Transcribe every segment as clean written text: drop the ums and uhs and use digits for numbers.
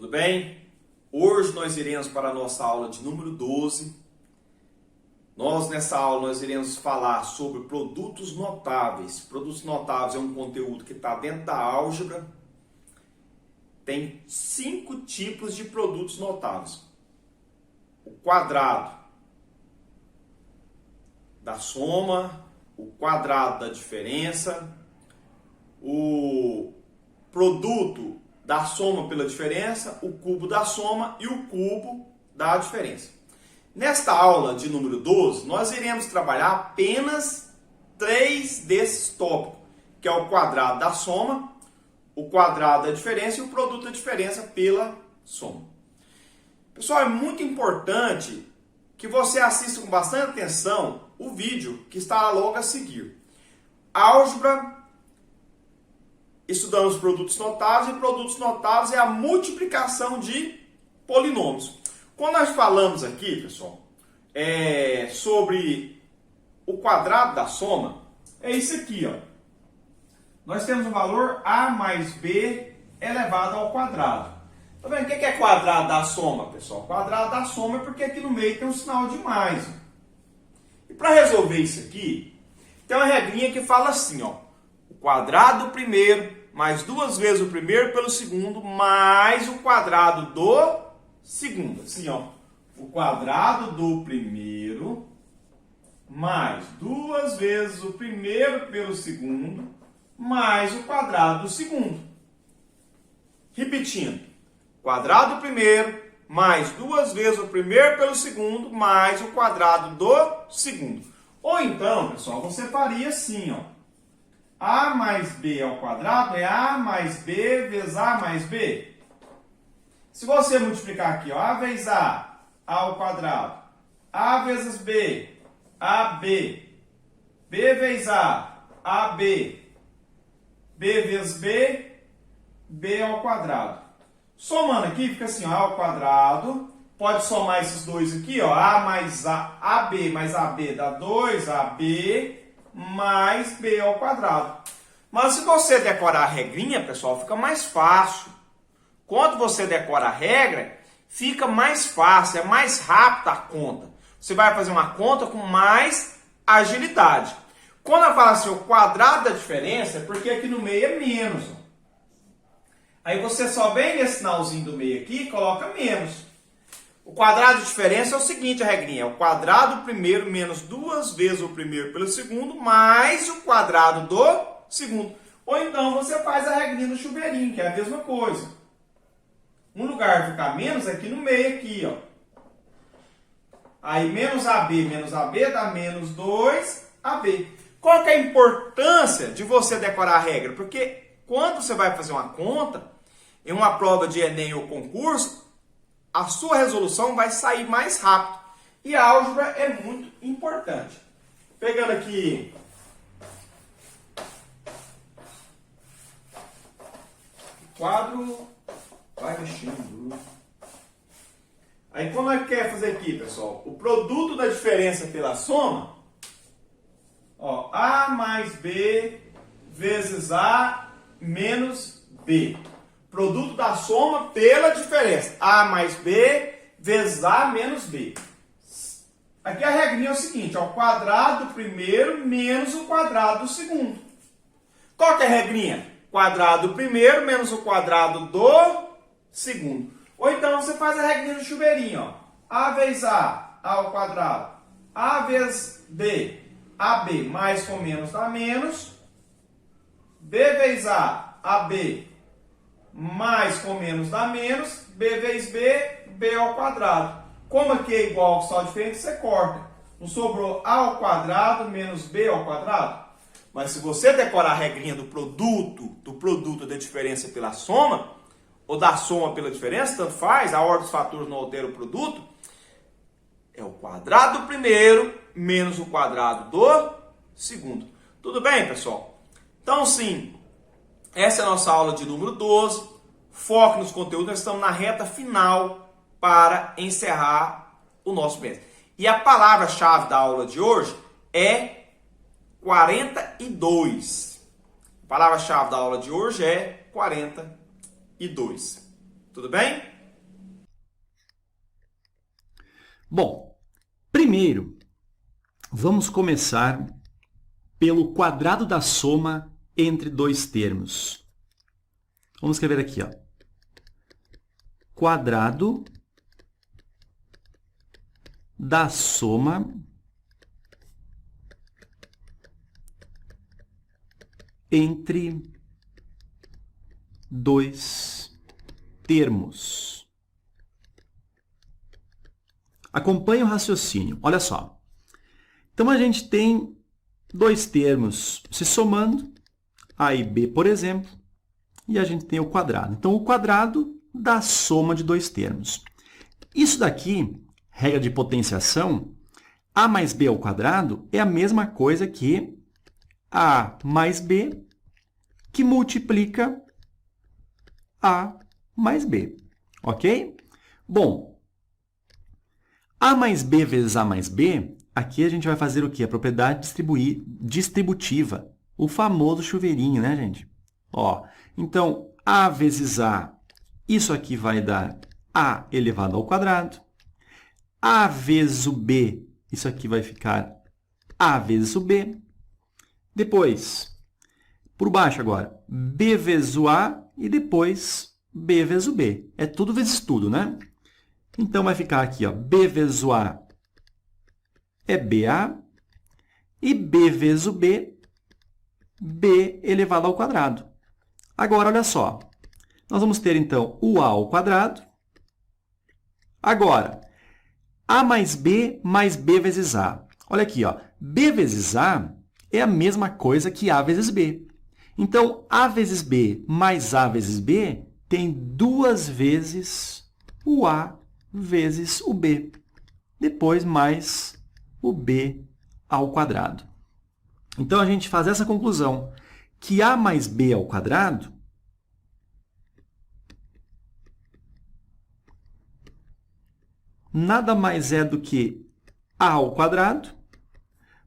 bem? Hoje nós iremos para a nossa aula de número 12. Nessa aula nós iremos falar sobre produtos notáveis. Produtos notáveis é um conteúdo que está dentro da álgebra. Tem 5 tipos de produtos notáveis. O quadrado da soma, o quadrado da diferença, o produto da soma pela diferença, o cubo da soma e o cubo da diferença. Nesta aula de número 12, nós iremos trabalhar apenas 3 desses tópicos, que é o quadrado da soma, o quadrado da diferença e o produto da diferença pela soma. Pessoal, é muito importante que você assista com bastante atenção o vídeo que está logo a seguir. Álgebra, estudamos produtos notáveis, e produtos notáveis é a multiplicação de polinômios. Quando nós falamos aqui, pessoal, sobre o quadrado da soma, é isso aqui, ó. Nós temos o valor a mais b elevado ao quadrado. Tá vendo? O que é quadrado da soma, pessoal? Quadrado da soma é porque aqui no meio tem um sinal de mais. E para resolver isso aqui, tem uma regrinha que fala assim, ó. O quadrado do primeiro mais 2 vezes o primeiro pelo segundo mais o quadrado do segundo. Assim, ó. O quadrado do primeiro mais 2 vezes o primeiro pelo segundo mais o quadrado do segundo. Repetindo. Quadrado do primeiro mais 2 vezes o primeiro pelo segundo mais o quadrado do segundo. Ou então, pessoal, você faria assim, ó. A mais b ao quadrado é a mais b vezes a mais b. Se você multiplicar aqui, ó, a vezes a ao quadrado, a vezes b, ab, b vezes a, ab, b vezes b, b ao quadrado. Somando aqui, fica assim, ó, a ao quadrado. Pode somar esses dois aqui, ó, a mais a, ab mais ab dá 2ab mais b ao quadrado. Mas se você decorar a regrinha, pessoal, fica mais fácil. Quando você decora a regra, fica mais fácil, é mais rápida a conta. Você vai fazer uma conta com mais agilidade. Quando eu falo assim, o quadrado da diferença, é porque aqui no meio é menos. Ó. Aí você só vem nesse sinalzinho do meio aqui e coloca menos. O quadrado de diferença é o seguinte, a regrinha, é o quadrado do primeiro menos 2 vezes o primeiro pelo segundo, mais o quadrado do segundo. Ou então você faz a regrinha do chuveirinho, que é a mesma coisa. Um lugar ficar menos aqui no meio, aqui, ó. Aí menos AB dá menos 2AB. Qual que é a importância de você decorar a regra? Porque quando você vai fazer uma conta, em uma prova de Enem ou concurso, a sua resolução vai sair mais rápido. E a álgebra é muito importante. Pegando aqui o quadro, vai mexendo. Aí como é que quer fazer aqui, pessoal? O produto da diferença pela soma, ó, a mais b vezes a menos b. Produto da soma pela diferença. A mais b vezes a menos b. Aqui a regrinha é o seguinte, ó, o quadrado do primeiro menos o quadrado do segundo. Qual que é a regrinha? Quadrado do primeiro menos o quadrado do segundo. Ou então você faz a regrinha do chuveirinho, ó. A vezes a ao quadrado. A vezes b, ab mais com menos dá menos. B vezes a, ab mais com menos dá menos, b vezes b, b ao quadrado. Como aqui é igual só diferente, você corta. Não sobrou a ao quadrado menos b ao quadrado? Mas se você decorar a regrinha do produto da diferença pela soma, ou da soma pela diferença, tanto faz, a ordem dos fatores não altera o produto, é o quadrado do primeiro menos o quadrado do segundo. Tudo bem, pessoal? Então, sim, essa é a nossa aula de número 12. Foco nos conteúdos. Nós estamos na reta final para encerrar o nosso mês. E a palavra-chave da aula de hoje é 42. A palavra-chave da aula de hoje é 42. Tudo bem? Bom, primeiro, vamos começar pelo quadrado da soma entre dois termos. Vamos escrever aqui, ó. Quadrado da soma entre dois termos. Acompanhe o raciocínio. Olha só. Então, a gente tem dois termos se somando, A e B, por exemplo, e a gente tem o quadrado. Então, o quadrado da soma de dois termos. Isso daqui, regra de potenciação, A mais B ao quadrado é a mesma coisa que A mais B, que multiplica A mais B. Ok? Bom, A mais B vezes A mais B, aqui a gente vai fazer o quê? A propriedade distributiva, o famoso chuveirinho, né, gente? Ó, então, A vezes A, isso aqui vai dar A elevado ao quadrado. A vezes o B, isso aqui vai ficar A vezes o B. Depois, por baixo agora, B vezes o A e depois B vezes o B. É tudo vezes tudo, né? Então, vai ficar aqui, ó, B vezes o A é BA e B vezes o B, B elevado ao quadrado. Agora, olha só. Nós vamos ter, então, o A ao quadrado. Agora, A mais B vezes A. Olha aqui, ó. B vezes A é a mesma coisa que A vezes B. Então, A vezes B mais A vezes B tem duas vezes o A vezes o B. Depois, mais o B ao quadrado. Então, a gente faz essa conclusão, que A mais B ao quadrado nada mais é do que A ao quadrado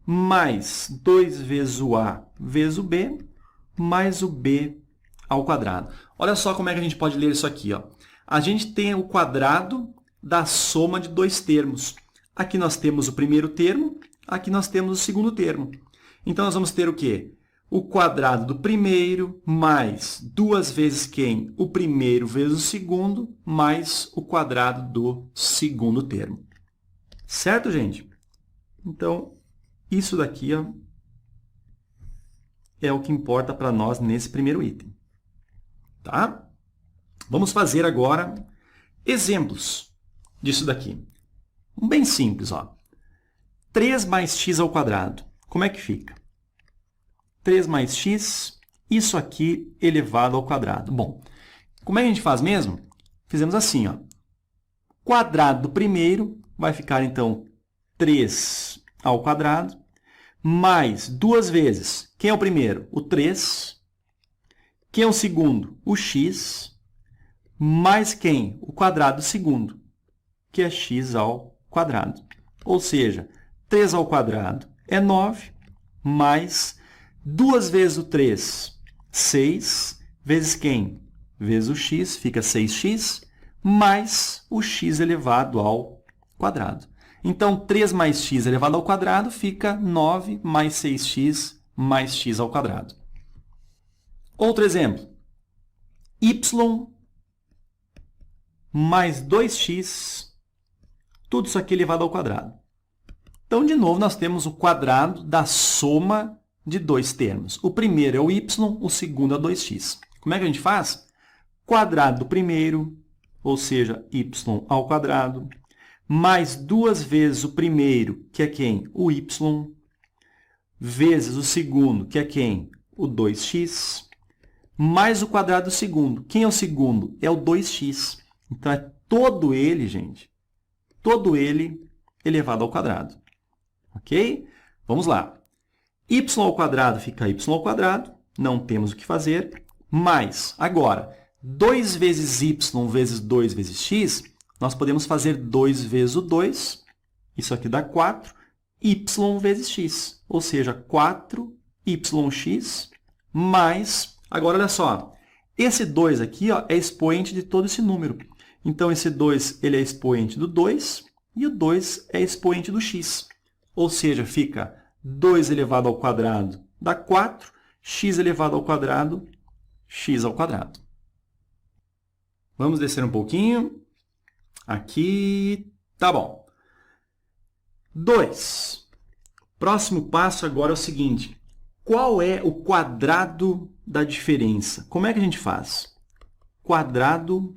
mais 2 vezes o A vezes o B mais o B ao quadrado. Olha só como é que a gente pode ler isso aqui, ó. A gente tem o quadrado da soma de dois termos. Aqui nós temos o primeiro termo, aqui nós temos o segundo termo. Então, nós vamos ter o quê? O quadrado do primeiro mais duas vezes quem? O primeiro vezes o segundo, mais o quadrado do segundo termo. Certo, gente? Então, isso daqui, ó, é o que importa para nós nesse primeiro item. Tá? Vamos fazer agora exemplos disso daqui. Um bem simples, ó. 3 mais x ao quadrado. Como é que fica? 3 mais x, isso aqui elevado ao quadrado. Bom, como é que a gente faz mesmo? Fizemos assim, ó. Quadrado do primeiro vai ficar, então, 3 ao quadrado, mais duas vezes. Quem é o primeiro? O 3. Quem é o segundo? O x. Mais quem? O quadrado do segundo, que é x ao quadrado. Ou seja, 3 ao quadrado é 9, mais 2 vezes o 3, 6, vezes quem? Vezes o x, fica 6x, mais o x elevado ao quadrado. Então, 3 mais x elevado ao quadrado fica 9 mais 6x mais x ao quadrado. Outro exemplo. Y mais 2x, tudo isso aqui elevado ao quadrado. Então, de novo, nós temos o quadrado da soma de dois termos. O primeiro é o y, o segundo é 2x. Como é que a gente faz? Quadrado do primeiro, ou seja, y ao quadrado, mais duas vezes o primeiro, que é quem? O y, vezes o segundo, que é quem? O 2x, mais o quadrado do segundo. Quem é o segundo? É o 2x. Então, é todo ele, gente, todo ele elevado ao quadrado. Ok? Vamos lá. Y ao quadrado fica y ao quadrado, não temos o que fazer, mais, agora, 2 vezes y vezes 2 vezes x, nós podemos fazer 2 vezes o 2, isso aqui dá 4, y vezes x, ou seja, 4yx mais, agora olha só, esse 2 aqui, ó, é expoente de todo esse número. Então, esse 2 ele é expoente do 2, e o 2 é expoente do x. Ou seja, fica 2 elevado ao quadrado dá 4, x elevado ao quadrado, x ao quadrado. Vamos descer um pouquinho. Aqui, tá bom. 2. Próximo passo agora é o seguinte. Qual é o quadrado da diferença? Como é que a gente faz? Quadrado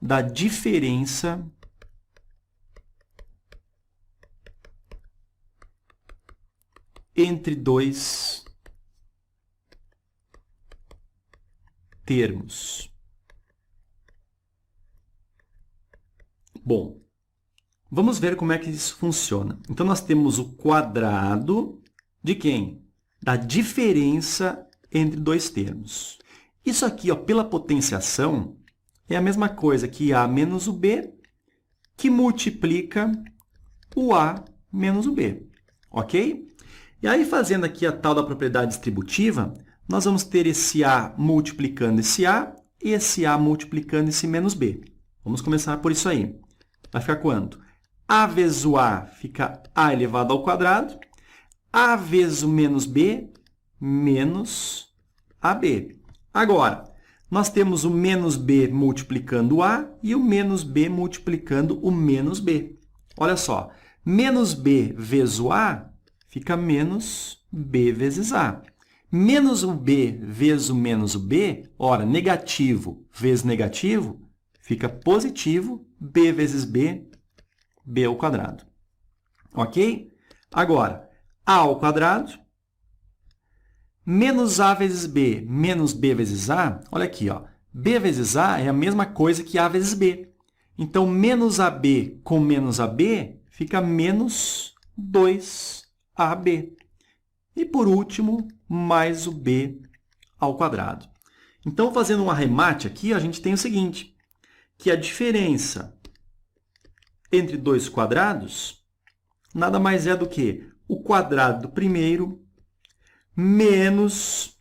da diferença entre dois termos. Bom, vamos ver como é que isso funciona. Então, nós temos o quadrado de quem? Da diferença entre dois termos. Isso aqui, ó, pela potenciação, é a mesma coisa que A menos o B, que multiplica o A menos o B. Ok? E aí, fazendo aqui a tal da propriedade distributiva, nós vamos ter esse A multiplicando esse A e esse A multiplicando esse menos B. Vamos começar por isso aí. Vai ficar quanto? A vezes o A fica A elevado ao quadrado. A vezes o menos B, menos AB. Agora, nós temos o menos B multiplicando o A e o menos B multiplicando o menos B. Olha só, menos B vezes o A fica menos B vezes A. Menos o B vezes o menos o B, ora, negativo vezes negativo, fica positivo, B vezes B, B ao quadrado. Ok? Agora, A ao quadrado, menos A vezes B, menos B vezes A, olha aqui, ó, B vezes A é a mesma coisa que A vezes B. Então, menos AB com menos AB fica menos 2AB. E, por último, mais o B ao quadrado. Então, fazendo um arremate aqui, a gente tem o seguinte, que a diferença entre dois quadrados nada mais é do que o quadrado do primeiro menos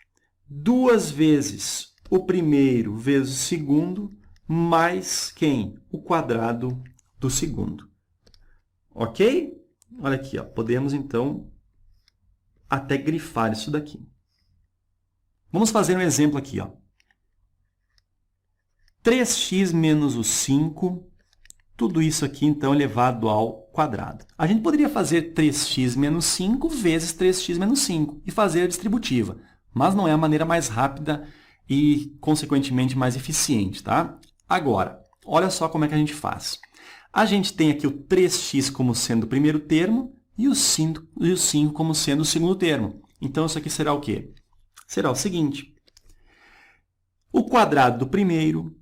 2 vezes o primeiro vezes o segundo mais quem? O quadrado do segundo. Ok? Olha aqui, ó, podemos, então, até grifar isso daqui. Vamos fazer um exemplo aqui, ó. 3x menos o 5, tudo isso aqui, então, elevado ao quadrado. A gente poderia fazer 3x menos 5 vezes 3x menos 5 e fazer a distributiva, mas não é a maneira mais rápida e, consequentemente, mais eficiente, tá? Agora, olha só como é que a gente faz. A gente tem aqui o 3x como sendo o primeiro termo e o 5 como sendo o segundo termo. Então, isso aqui será o quê? Será o seguinte. O quadrado do primeiro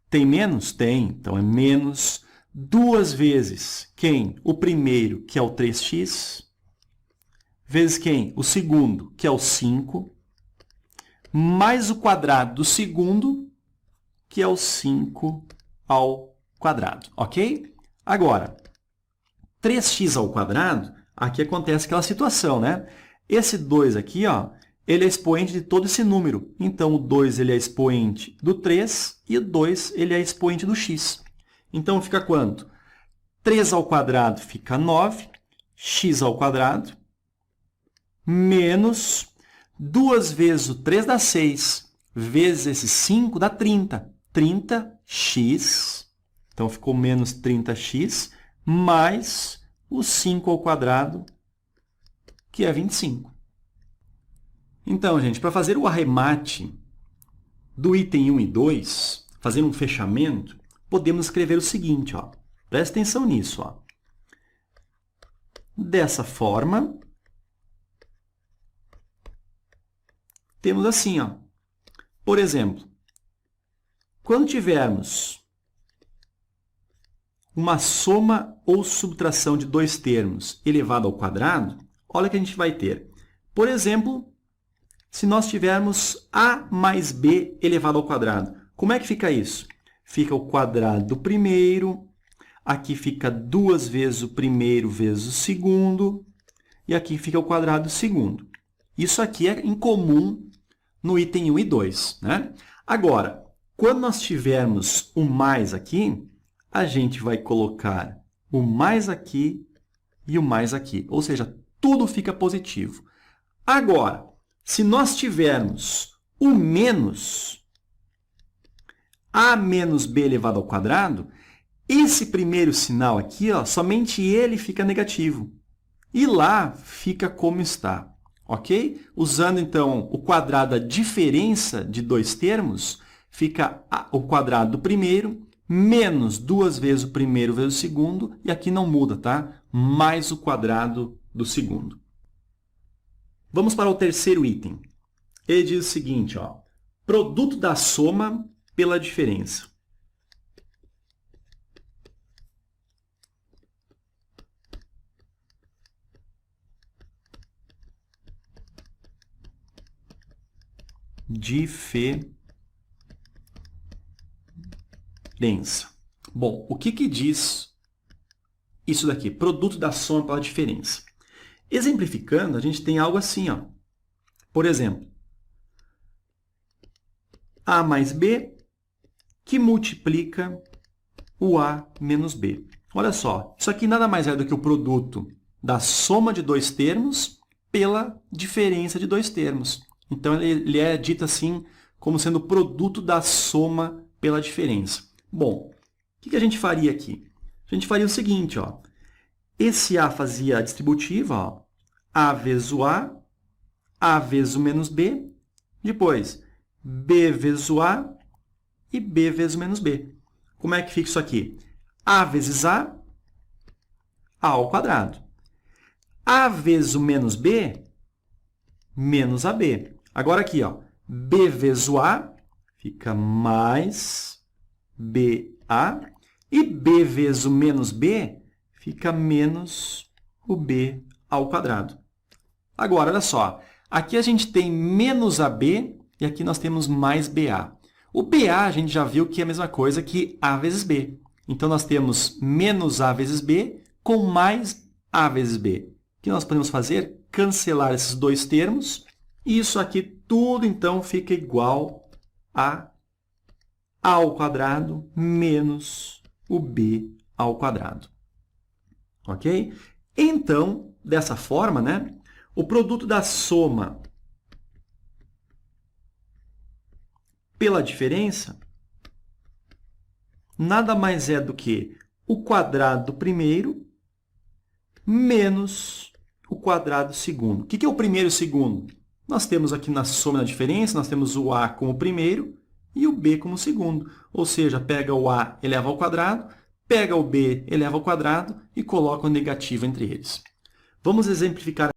tem menos? Tem. Então, é menos 2 vezes quem? O primeiro, que é o 3x, vezes quem? O segundo, que é o 5, mais o quadrado do segundo, que é o 5 ao quadrado. Ok? Agora, 3x ao quadrado, aqui acontece aquela situação, né? Esse 2 aqui, ó, ele é expoente de todo esse número. Então, o 2 ele é expoente do 3 e o 2 ele é expoente do x. Então, fica quanto? 3 ao quadrado fica 9, x ao quadrado, menos 2 vezes o 3 dá 6, vezes esse 5 dá 30. 30x, então ficou menos 30x, mais o 5 ao quadrado, que é 25. Então, gente, para fazer o arremate do item 1 e 2, fazer um fechamento, podemos escrever o seguinte, ó. Presta atenção nisso, ó. Dessa forma, temos assim, ó. Por exemplo, quando tivermos uma soma ou subtração de dois termos elevado ao quadrado, olha o que a gente vai ter. Por exemplo, se nós tivermos A mais B elevado ao quadrado, como é que fica isso? Fica o quadrado do primeiro, aqui fica 2 vezes o primeiro vezes o segundo, e aqui fica o quadrado do segundo. Isso aqui é incomum no item 1 e 2, né? Agora, quando nós tivermos o mais aqui, a gente vai colocar o mais aqui e o mais aqui. Ou seja, tudo fica positivo. Agora, se nós tivermos o menos, a menos b elevado ao quadrado, esse primeiro sinal aqui, ó, somente ele fica negativo. E lá fica como está, ok? Usando, então, o quadrado da diferença de dois termos, fica o quadrado do primeiro menos 2 vezes o primeiro vezes o segundo, e aqui não muda, tá? Mais o quadrado do segundo. Vamos para o terceiro item. Ele diz o seguinte, ó, produto da soma pela diferença. Diferença. Bom, o que diz isso daqui? Produto da soma pela diferença. Exemplificando, a gente tem algo assim, ó. Por exemplo, A mais B que multiplica o A menos B. Olha só, isso aqui nada mais é do que o produto da soma de dois termos pela diferença de dois termos. Então, ele é dito assim como sendo o produto da soma pela diferença. Bom, o que a gente faria aqui? A gente faria o seguinte, ó. Esse A fazia a distributiva, ó, A vezes o A vezes o menos B, depois B vezes o A e B vezes o menos B. Como é que fica isso aqui? A vezes A ao quadrado. A vezes o menos B, menos AB. Agora aqui, ó, B vezes o A fica mais BA e B vezes o menos B fica menos o B ao quadrado. Agora, olha só, aqui a gente tem menos AB e aqui nós temos mais BA. O BA a gente já viu que é a mesma coisa que A vezes B. Então, nós temos menos A vezes B com mais A vezes B. O que nós podemos fazer? Cancelar esses dois termos. E isso aqui tudo, então, fica igual a A ao quadrado menos o B ao quadrado. Ok? Então, dessa forma, né, o produto da soma pela diferença nada mais é do que o quadrado do primeiro menos o quadrado do segundo. O que é o primeiro e o segundo? Nós temos aqui na soma da diferença, nós temos o A como primeiro e o B como segundo. Ou seja, pega o A, eleva ao quadrado, pega o B, eleva ao quadrado e coloca o negativo entre eles. Vamos exemplificar.